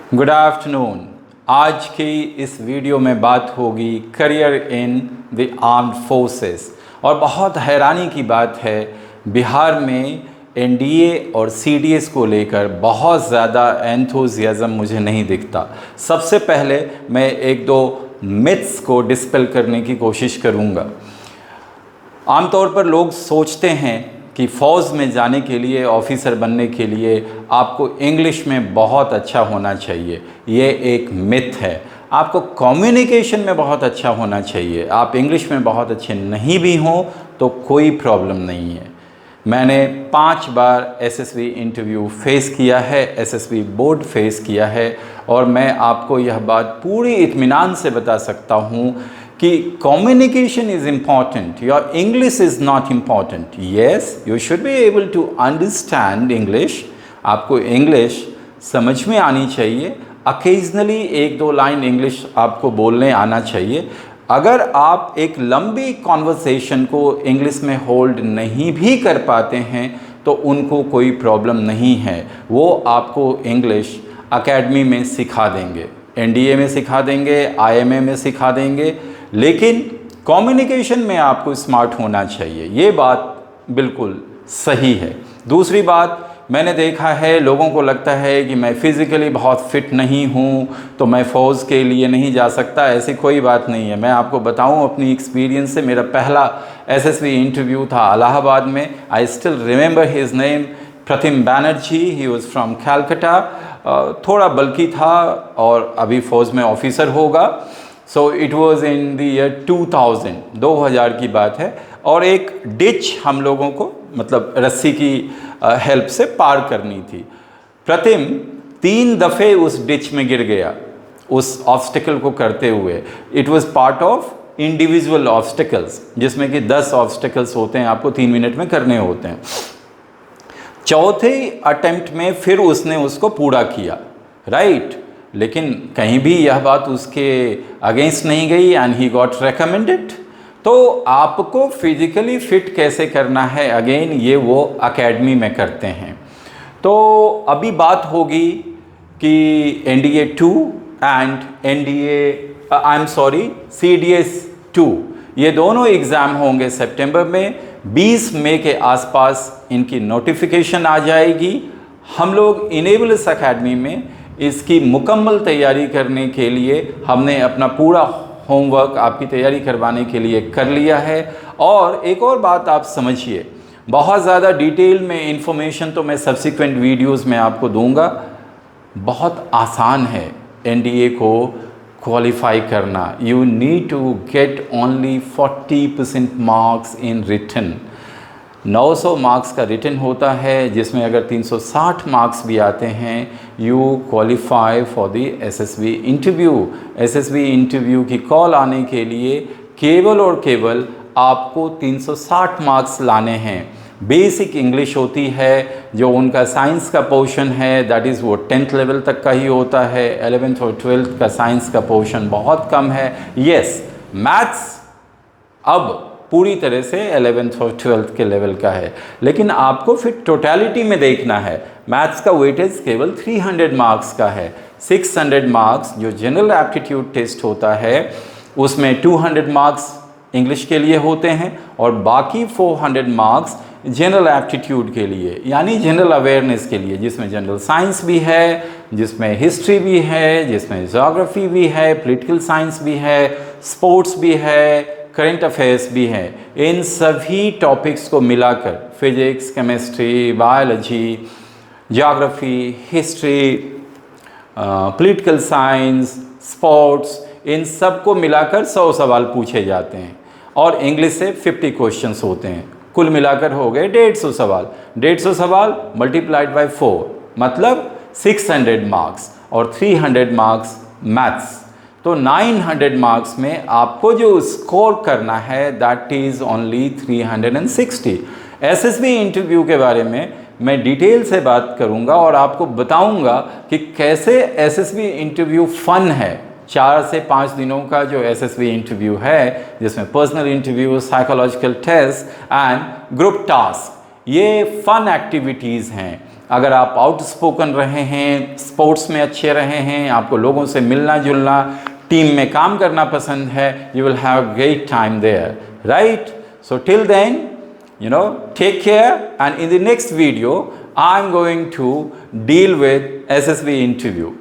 Good afternoon. आज की इस वीडियो में बात होगी career in the armed forces. और बहुत हैरानी की बात है, बिहार में एनडीए और सीडीएस को लेकर बहुत ज़्यादा एंथुजियाज़म मुझे नहीं दिखता। सबसे पहले मैं एक दो मिथ्स को डिस्पेल करने की कोशिश करूँगा। आमतौर पर लोग सोचते हैं कि फ़ौज में जाने के लिए, ऑफिसर बनने के लिए आपको इंग्लिश में बहुत अच्छा होना चाहिए। ये एक मिथ है। आपको कम्युनिकेशन में बहुत अच्छा होना चाहिए। आप इंग्लिश में बहुत अच्छे नहीं भी हों तो कोई प्रॉब्लम नहीं है। मैंने 5 बार एसएसबी इंटरव्यू फेस किया है, एसएसबी बोर्ड फेस किया है, और मैं आपको यह बात पूरी इत्मीनान से बता सकता हूँ कि communication is important, your English is not important. Yes, you should be able to understand English. आपको इंग्लिश समझ में आनी चाहिए। अकेजनली एक दो लाइन इंग्लिश आपको बोलने आना चाहिए। अगर आप एक लंबी कॉन्वर्सेशन को इंग्लिश में होल्ड नहीं भी कर पाते हैं तो उनको कोई प्रॉब्लम नहीं है। वो आपको इंग्लिश एकेडमी में सिखा देंगे, एनडीए में सिखा देंगे, आईएमए में सिखा देंगे, लेकिन कम्युनिकेशन में आपको स्मार्ट होना चाहिए। ये बात बिल्कुल सही है। दूसरी बात, मैंने देखा है लोगों को लगता है कि मैं फ़िज़िकली बहुत फिट नहीं हूँ तो मैं फ़ौज के लिए नहीं जा सकता। ऐसी कोई बात नहीं है। मैं आपको बताऊँ अपनी एक्सपीरियंस से, मेरा पहला एसएसबी इंटरव्यू था इलाहाबाद में। I still remember his name, Pratim Banerjee. He was from Calcutta. थोड़ा बल्कि था और अभी फ़ौज में ऑफिसर होगा। So it was in the year 2000 की बात है। और एक डिच हम लोगों को मतलब रस्सी की हेल्प से पार करनी थी। प्रतिम 3 दफ़े उस डिच में गिर गया उस ऑब्स्टिकल को करते हुए। It was part of individual obstacles, जिसमें कि 10 ऑब्स्टिकल्स होते हैं, आपको 3 मिनट में करने होते हैं। चौथे अटेम्प्ट में फिर उसने उसको पूरा किया, राइट। लेकिन कहीं भी यह बात उसके अगेंस्ट नहीं गई एंड ही गॉट रिकमेंडेड। तो आपको फिजिकली फिट कैसे करना है, अगेन ये वो एकेडमी में करते हैं। तो अभी बात होगी कि एनडीए 2 एंड सीडीएस 2, ये दोनों एग्ज़ाम होंगे सितंबर में। 20 मई के आसपास इनकी नोटिफिकेशन आ जाएगी। हम लोग इनेबल्स एकेडमी में इसकी मुकम्मल तैयारी करने के लिए हमने अपना पूरा होमवर्क आपकी तैयारी करवाने के लिए कर लिया है। और एक और बात आप समझिए, बहुत ज़्यादा डिटेल में इंफॉर्मेशन तो मैं सब्सिक्वेंट वीडियोस में आपको दूंगा। बहुत आसान है एनडीए को क्वालिफाई करना। You need to get only 40% marks in written. 900 marks का रिटन होता है, जिसमें अगर 360 मार्क्स भी आते हैं you qualify for the SSB interview. SSB interview की कॉल आने के लिए केवल और केवल आपको 360 मार्क्स लाने हैं। बेसिक इंग्लिश होती है, जो उनका साइंस का पोर्शन है दैट इज़ वो 10th लेवल तक का ही होता है। 11th और 12th का साइंस का पोर्शन बहुत कम है। यस, मैथ्स अब पूरी तरह से 11th और 12th के लेवल का है, लेकिन आपको फिर टोटलिटी में देखना है। मैथ्स का वेटेज केवल 300 मार्क्स का है। 600 मार्क्स जो जनरल एप्टीट्यूड टेस्ट होता है उसमें 200 मार्क्स इंग्लिश के लिए होते हैं और बाकी 400 मार्क्स जनरल एप्टीट्यूड के लिए, यानी जनरल अवेयरनेस के लिए, जिसमें जनरल साइंस भी है, जिसमें हिस्ट्री भी है, जिसमें ज्योग्राफी भी है, पॉलिटिकल साइंस भी है, स्पोर्ट्स भी है, करंट अफेयर्स भी हैं। इन सभी टॉपिक्स को मिलाकर physics, chemistry, biology, geography, history, political science, sports, इन सब को मिलाकर 100 सवाल पूछे जाते हैं और इंग्लिश से 50 क्वेश्चंस होते हैं। कुल मिलाकर हो गए 150 सवाल। 150 सवाल मल्टीप्लाइड बाय 4 मतलब 600 मार्क्स और 300 मार्क्स मैथ्स। तो 900 मार्क्स में आपको जो स्कोर करना है that is only 360। SSB interview के बारे में मैं डिटेल से बात करूंगा और आपको बताऊंगा कि कैसे एसएसबी इंटरव्यू फ़न है। 4 से 5 दिनों का जो एसएसबी इंटरव्यू है, जिसमें personal interview, psychological test and group task, ये फ़न एक्टिविटीज़ हैं। अगर आप आउटस्पोकन रहे हैं, स्पोर्ट्स में अच्छे रहे हैं, आपको लोगों से मिलना जुलना, टीम में काम करना पसंद है, you will have a great time there, right? So till then, take care, and in the next video I'm going to deal with SSB interview.